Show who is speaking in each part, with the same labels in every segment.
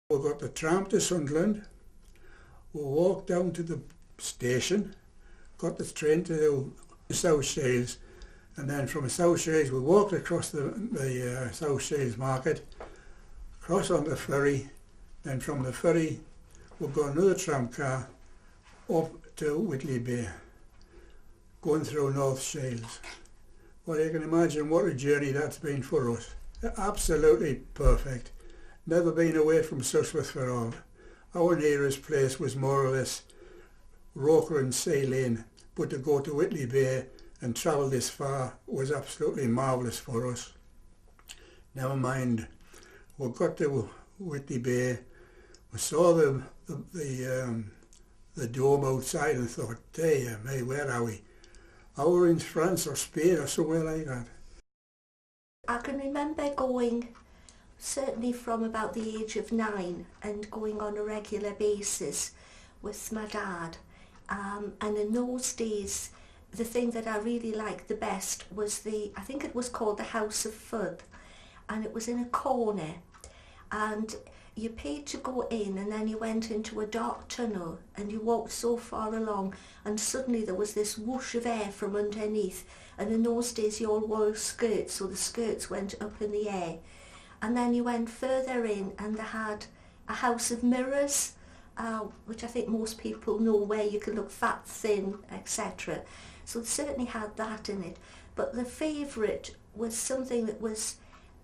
Speaker 1: We got the tram to Sunderland, we walked down to the station, got the train to the South Shields, and then from the South Shields we walked across the South Shields market, across on the ferry, then from the ferry we got another tram car up to Whitley Bay, going through North Shields. Well, you can imagine what a journey that's been for us. Absolutely perfect. Never been away from Sussex for all. Our nearest place was more or less Roker and Sea Lane, but to go to Whitley Bay and travel this far was absolutely marvellous for us. Never mind, we got to Whitley Bay, we saw the dome outside and thought, dear me, where are we? Are we in France or Spain or somewhere like that?
Speaker 2: I can remember going certainly from about the age of 9 and going on a regular basis with my dad. And in those days, the thing that I really liked the best was I think it was called the House of Fun, and it was in a corner, and you paid to go in, and then you went into a dark tunnel and you walked so far along, and suddenly there was this whoosh of air from underneath, and in those days you all wore skirts, so the skirts went up in the air. And then you went further in and they had a house of mirrors, which I think most people know, where you can look fat, thin, etc. So it certainly had that in it. But the favourite was something that was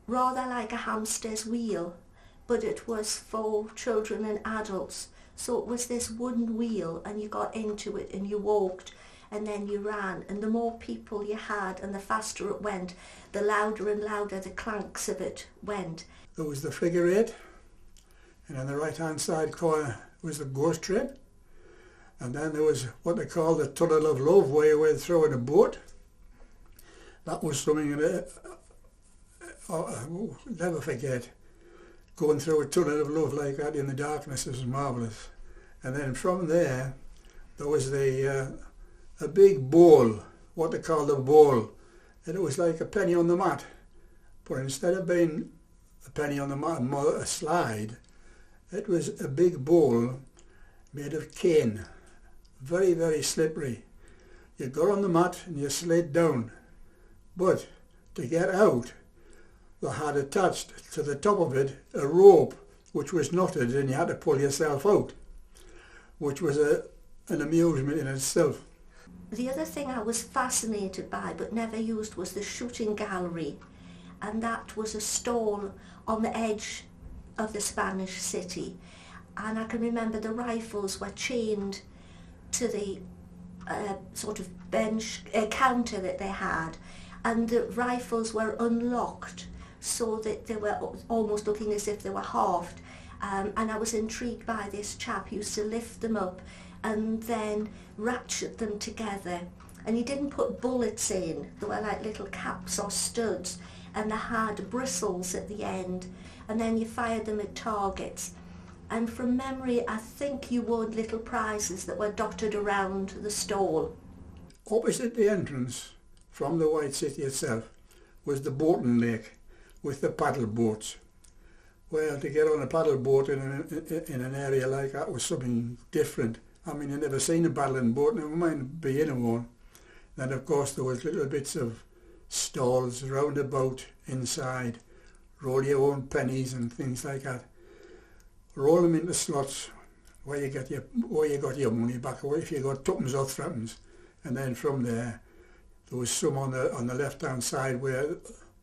Speaker 2: rather like a hamster's wheel, but it was for children and adults. So it was this wooden wheel, and you got into it and you walked and then you ran, and the more people you had and the faster it went, the louder and louder the clanks of it went.
Speaker 1: There was the figure 8, and on the right hand side corner was the ghost train, and then there was what they call the tunnel of love, where you went through in a boat. That was something that I'll never forget. Going through a tunnel of love like that in the darkness was marvellous. And then from there was a big bowl, what they call the bowl, and it was like a penny on the mat, but instead of being a penny on the mat, more a slide, it was a big bowl made of cane, very, very slippery. You got on the mat and you slid down, but to get out they had attached to the top of it a rope which was knotted, and you had to pull yourself out, which was an amusement in itself.
Speaker 2: The other thing I was fascinated by but never used was the shooting gallery, and that was a stall on the edge of the Spanish city, and I can remember the rifles were chained to the sort of bench counter that they had, and the rifles were unlocked so that they were almost looking as if they were halved, and I was intrigued by this chap who used to lift them up and then ratchet them together, and he didn't put bullets in, they were like little caps or studs, and they had bristles at the end, and then you fired them at targets. And from memory I think you won little prizes that were dotted around the stall.
Speaker 1: Opposite the entrance from the White City itself was the boating lake with the paddle boats. Well, to get on a paddle boat in an area like that was something different. I mean, I'd never seen a paddling boat, never mind being in one. Then of course there was little bits of stalls round about inside, roll your own pennies and things like that. Roll them into slots where you got your money back, or if you got tuppence or threepence. And then from there was some on the left hand side where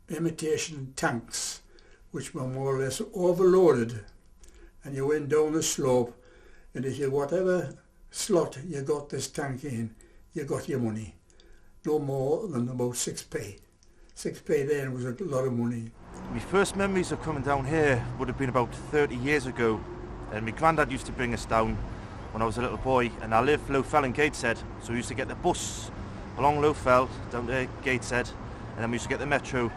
Speaker 1: imitation tanks, which were more or less overloaded, and you went down the slope, and if you whatever slot you got this tank in, you got your money. No more than about 6p. 6p then was a lot of money.
Speaker 3: My first memories of coming down here would have been about 30 years ago, and my granddad used to bring us down when I was a little boy, and I lived Low Fell in Gateshead, so we used to get the bus along Low Fell down to Gateshead, and then we used to get the metro.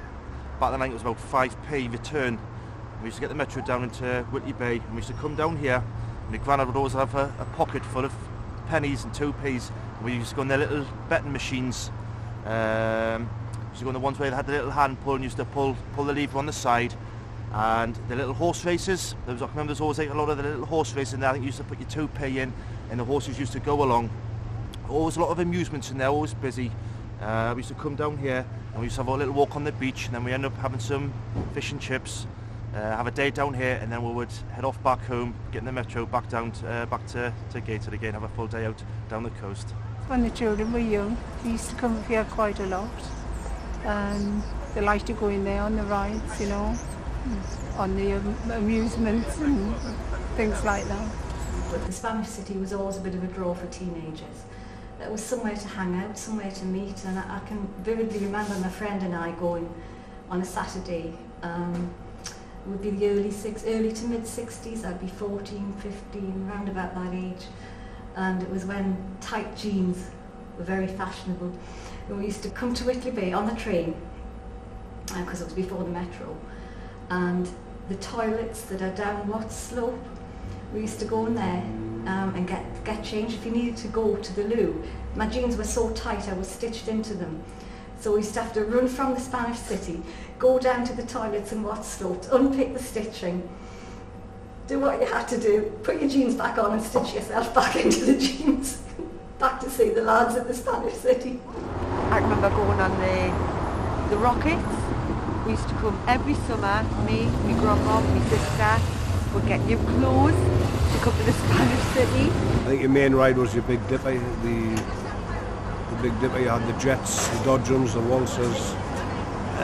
Speaker 3: Back then I think it was about 5p return. We used to get the metro down into Whitley Bay, and we used to come down here, and my granddad would always have a pocket full of pennies and 2p's, and we used to go on their little betting machines. We used to go on the ones where they had the little hand pull, and used to pull the lever on the side, And the little horse races, I remember there's always like a lot of the little horse races in there. I think you used to put your 2p in and the horses used to go along. Always a lot of amusements in there, always busy. We used to come down here and we used to have a little walk on the beach, and then we end up having some fish and chips, have a day down here, and then we would head off back home, get in the metro, back down back to Gateshead again, have a full day out down the coast.
Speaker 4: When the children were young, we used to come here quite a lot. They liked to go in there on the rides, you know, on the amusements and things like that.
Speaker 5: But the Spanish City was always a bit of a draw for teenagers. It was somewhere to hang out, somewhere to meet, and I can vividly remember my friend and I going on a Saturday. It would be the early to mid 60s. I'd be 14, 15, round about that age, and it was when tight jeans were very fashionable. And we used to come to Whitley Bay on the train, because it was before the metro, and the toilets that are down Watts Slope, we used to go in there and get changed. If you needed to go to the loo, my jeans were so tight I was stitched into them. So we used to have to run from the Spanish City, go down to the toilets in Watts Slope, unpick the stitching, do what you had to do, put your jeans back on and stitch yourself back into the jeans, back to see the lads at the Spanish City.
Speaker 6: I remember going on the rockets. We used to come every summer, me, my grandma, my sister, would get new clothes to come to the Spanish City.
Speaker 7: I think your main ride was your Big Dipper. The Big Dipper, you had the jets, the dodgems, the waltzers,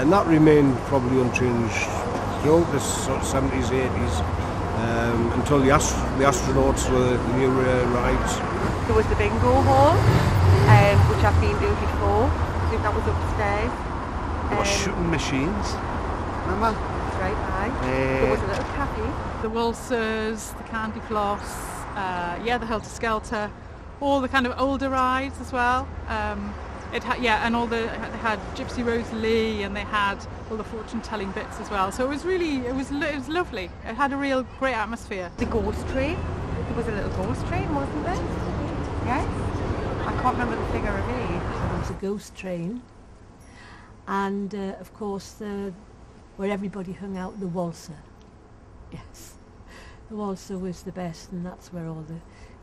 Speaker 7: and that remained probably unchanged throughout the sort of 70s, 80s, until the astronauts were the new rides.
Speaker 6: There was the bingo hall, which I've been to before. I think that was upstairs.
Speaker 3: There were shooting machines, remember?
Speaker 6: Right, aye. There was a little cafe.
Speaker 8: The waltzers, the candy floss, the Helter Skelter, all the kind of older rides as well. They had Gypsy Rose Lee, and they had all the fortune-telling bits as well. So it was lovely. It had a real great atmosphere.
Speaker 6: The ghost train. There was a little ghost train, wasn't there? Yes. I can't remember the figure of age.
Speaker 9: There was a ghost train, and of course where everybody hung out, the waltzer. Yes, the waltzer was the best, and that's where all the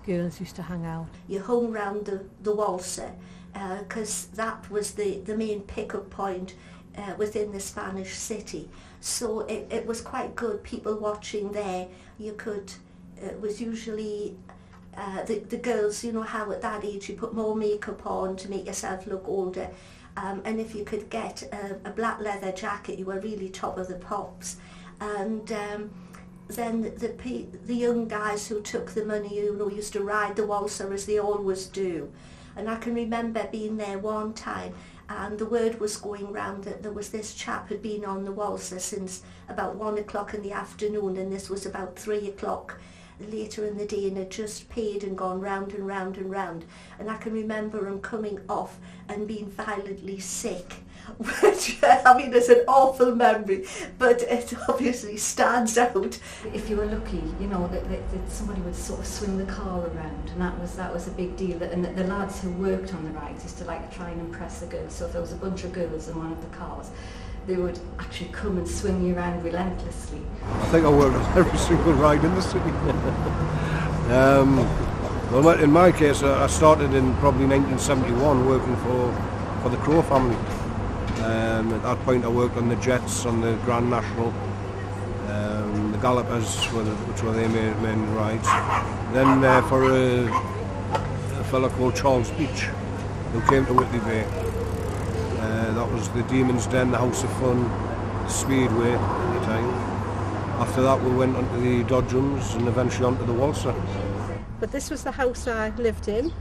Speaker 9: girls used to hang out.
Speaker 2: You hung round the waltzer because that was the main pick-up point within the Spanish City. So it was quite good, people watching there. You could, it was usually the girls, you know how at that age you put more makeup on to make yourself look older. And if you could get a black leather jacket, you were really top of the pops. And then the young guys who took the money, you know, used to ride the waltzer as they always do. And I can remember being there one time, and the word was going round that there was this chap who'd been on the waltzer since about 1 o'clock in the afternoon, and this was about 3 o'clock later in the day, and had just paid and gone round and round and round. And I can remember him coming off and being violently sick, which I mean is an awful memory, but it obviously stands out.
Speaker 5: If you were lucky, you know, that somebody would sort of swing the car around, and that was a big deal. And the lads who worked on the rides used to like to try and impress the girls. So if there was a bunch of girls in one of the cars, they would actually come and swing you around relentlessly.
Speaker 7: I think I worked on every single ride in the city. Well, in my case, I started in probably 1971 working for the Crow family. At that point I worked on the jets, on the Grand National, the Gallopers, which were their main rides. Then for a fella called Charles Beach, who came to Whitley Bay. That was the Demon's Den, the House of Fun, the Speedway at the time. After that we went onto the Dodgems and eventually onto the Waltzer.
Speaker 4: But this was the house I lived in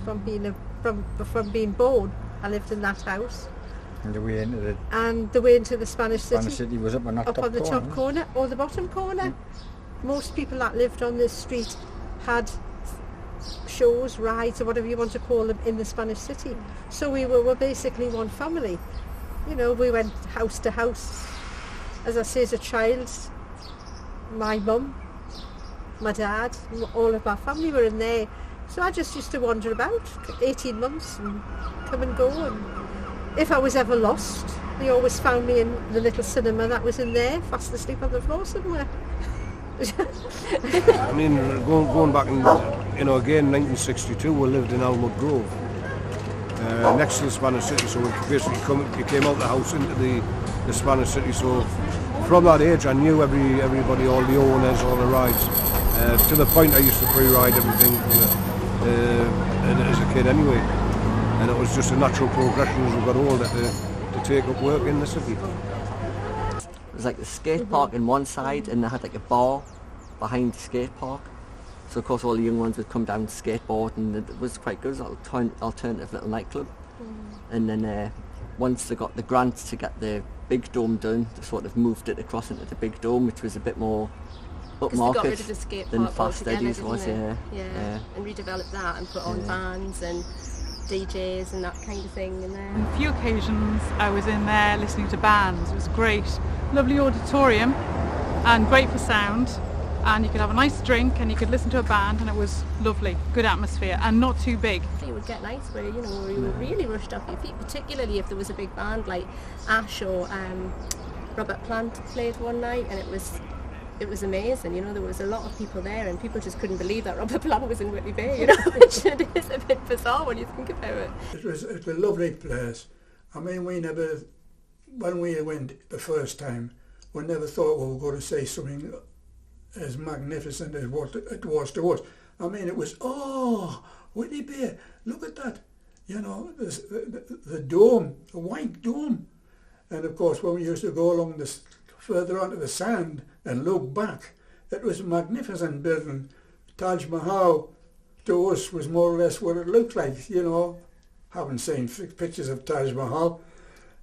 Speaker 4: from being born. I lived in that house.
Speaker 10: And the way into the
Speaker 4: Spanish City.
Speaker 10: Spanish City was up on that
Speaker 4: the top corner or the bottom corner. Most people that lived on this street had shows, rides, or whatever you want to call them, in the Spanish City. So we were basically one family. You know, we went house to house. As I say, as a child, my mum, my dad, all of my family were in there. So I just used to wander about 18 months and come and go. And if I was ever lost, They always found me in the little cinema that was in there, fast asleep on the floor somewhere.
Speaker 7: I mean, going back in, again, 1962, we lived in Elmwood Grove, next to the Spanish City, so we basically you came out the house into the Spanish City, so from that age I knew everybody, all the owners, all the rides, to the point I used to pre-ride everything as a kid anyway, and it was just a natural progression as we got older to take up work in the city.
Speaker 11: It was like the skate park on one side, and they had like a bar behind the skate park. So of course all the young ones would come down to skateboard, and it was quite good. It was an alternative little nightclub. And then once they got the grant to get the big dome done, they sort of moved it across into the big dome, which was a bit more upmarket than Fast Eddie's was.
Speaker 12: Yeah, and redeveloped that and put on bands and DJs and that kind of thing in there.
Speaker 8: On a few occasions I was in there listening to bands. It was great. Lovely auditorium and great for sound, and you could have a nice drink and you could listen to a band, and it was lovely, good atmosphere and not too big.
Speaker 12: It would get nice where, where you were really rushed off your feet, particularly if there was a big band like Ash or Robert Plant played one night, and it was amazing. There was a lot of people there, and people just couldn't believe that Robert Plant was in Whitley Bay, which it is a bit bizarre when you think about it.
Speaker 1: It was a lovely place. I mean, when we went the first time, we never thought we were going to see something as magnificent as what it was to us. I mean, it was, Whitley Bay, look at that. The dome, the white dome. And of course, when we used to go along further onto the sand and look back, it was a magnificent building. Taj Mahal, to us, was more or less what it looked like, Haven't seen pictures of Taj Mahal.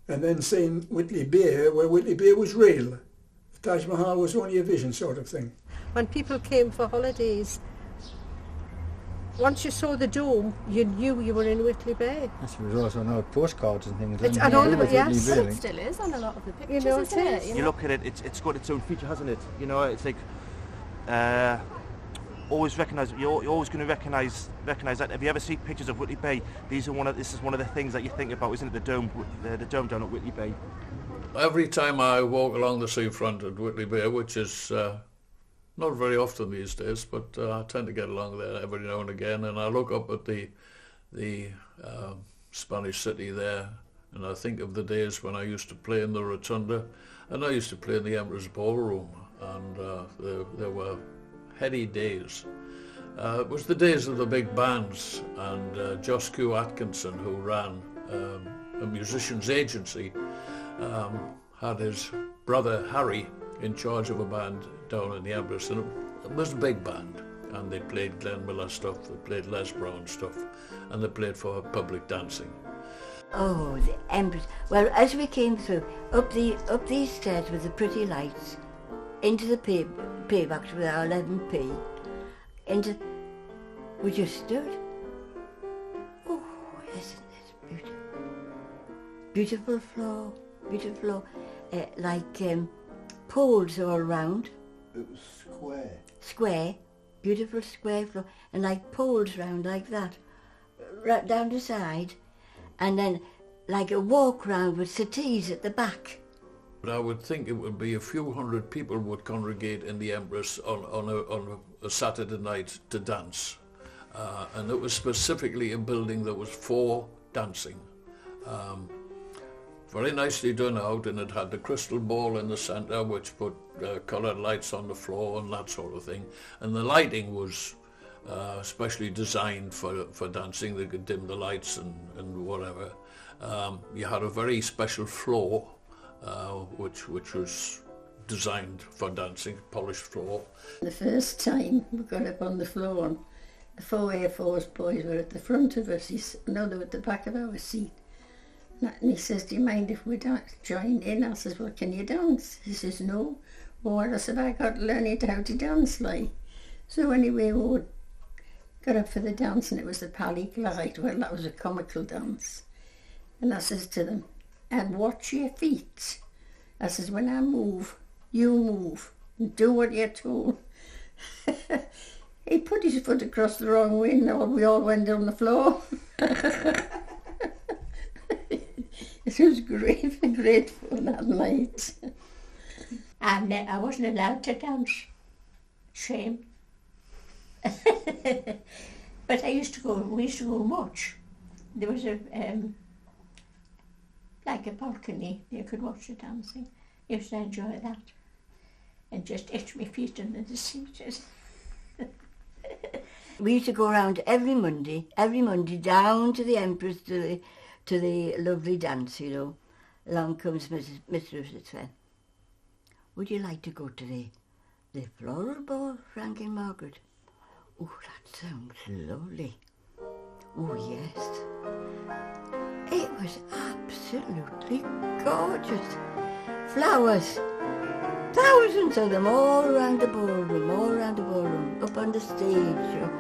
Speaker 1: And then seeing Whitley Bay, where Whitley Bay was real. Taj Mahal was only a vision sort of thing.
Speaker 4: When people came for holidays, once you saw the dome, you knew you were in Whitley Bay.
Speaker 10: That was also on postcards and things.
Speaker 4: It
Speaker 12: still is on a lot of the pictures, isn't it?
Speaker 3: You look at it, it's got its own feature, hasn't it? It's like always recognise. You're always going to recognise that. If you ever see pictures of Whitley Bay, this is one of the things that you think about, isn't it? The dome down at Whitley Bay.
Speaker 13: Every time I walk along the seafront at Whitley Bay, which is not very often these days, but I tend to get along there every now and again, and I look up at the Spanish City there, and I think of the days when I used to play in the Rotunda, and I used to play in the Emperor's Ballroom, and there were heady days. It was the days of the big bands, and Joss Q. Atkinson, who ran a musician's agency, had his brother Harry in charge of a band down in the Empress, and it was a big band, and they played Glenn Miller stuff, they played Les Brown stuff, and they played for public dancing.
Speaker 14: Oh, the Empress. Well, as we came through, up these stairs with the pretty lights, into the paybacks with our 11p, we just stood. Oh, isn't this beautiful? Beautiful floor, like poles all round.
Speaker 15: It was square.
Speaker 14: Square, beautiful square floor, and like poles round like that, right down the side, and then like a walk round with settees at the back.
Speaker 13: But I would think it would be a few hundred people would congregate in the Empress on a Saturday night to dance, and it was specifically a building that was for dancing. Very nicely done out, and it had the crystal ball in the centre, which put coloured lights on the floor and that sort of thing. And the lighting was specially designed for dancing. They could dim the lights and whatever. You had a very special floor, which was designed for dancing, polished floor.
Speaker 16: The first time we got up on the floor, and the 4 Air Force boys were at the front of us. They were at the back of our seat. And he says, "Do you mind if we join in?" I says, "Well, can you dance?" He says, "No." Well, I said, "I got to learn it how to dance, like." So anyway, we got up for the dance, and it was the Pally Glide. Well, that was a comical dance. And I says to them, "And watch your feet." I says, "When I move, you move, and do what you're told." He put his foot across the wrong way, and we all went on the floor. It was great fun that night.
Speaker 15: And I wasn't allowed to dance. Shame. But we used to go and watch. There was like a balcony, you could watch the dancing. I used to enjoy that. And just itch my feet under the seats.
Speaker 14: We used to go around every Monday down to the Empress, to the lovely dance, you know. Along comes Mistress then. Would you like to go to the floral ball, Frank and Margaret? Oh, that sounds lovely. Oh, yes. It was absolutely gorgeous. Flowers. Thousands of them all around the ballroom, up on the stage, you know,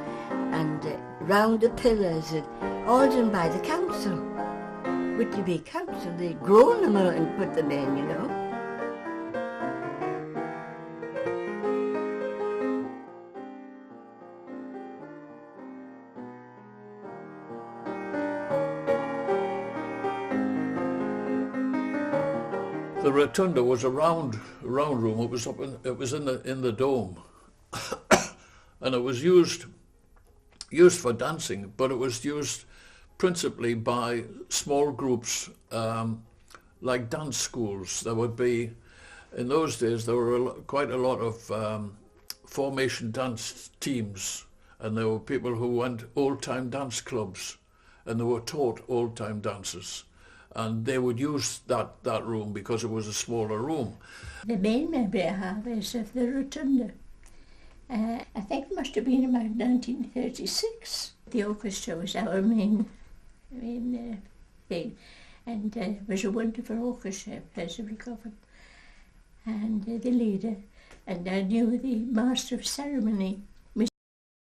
Speaker 14: and round the pillars, and all done by the council. Whitley Bay Council, they'd grown them out and put them in, you know.
Speaker 13: The rotunda was a round room. It was in the dome, and it was used for dancing, but it was used principally by small groups, like dance schools. There would be, in those days, there were quite a lot of formation dance teams, and there were people who went old-time dance clubs, and they were taught old-time dances. And they would use that room because it was a smaller room.
Speaker 15: The main memory I have is of the rotunda. I think it must have been about 1936. The orchestra was our main thing, and it was a wonderful orchestra, Percival Coffin, and the leader, and I knew the master of ceremony,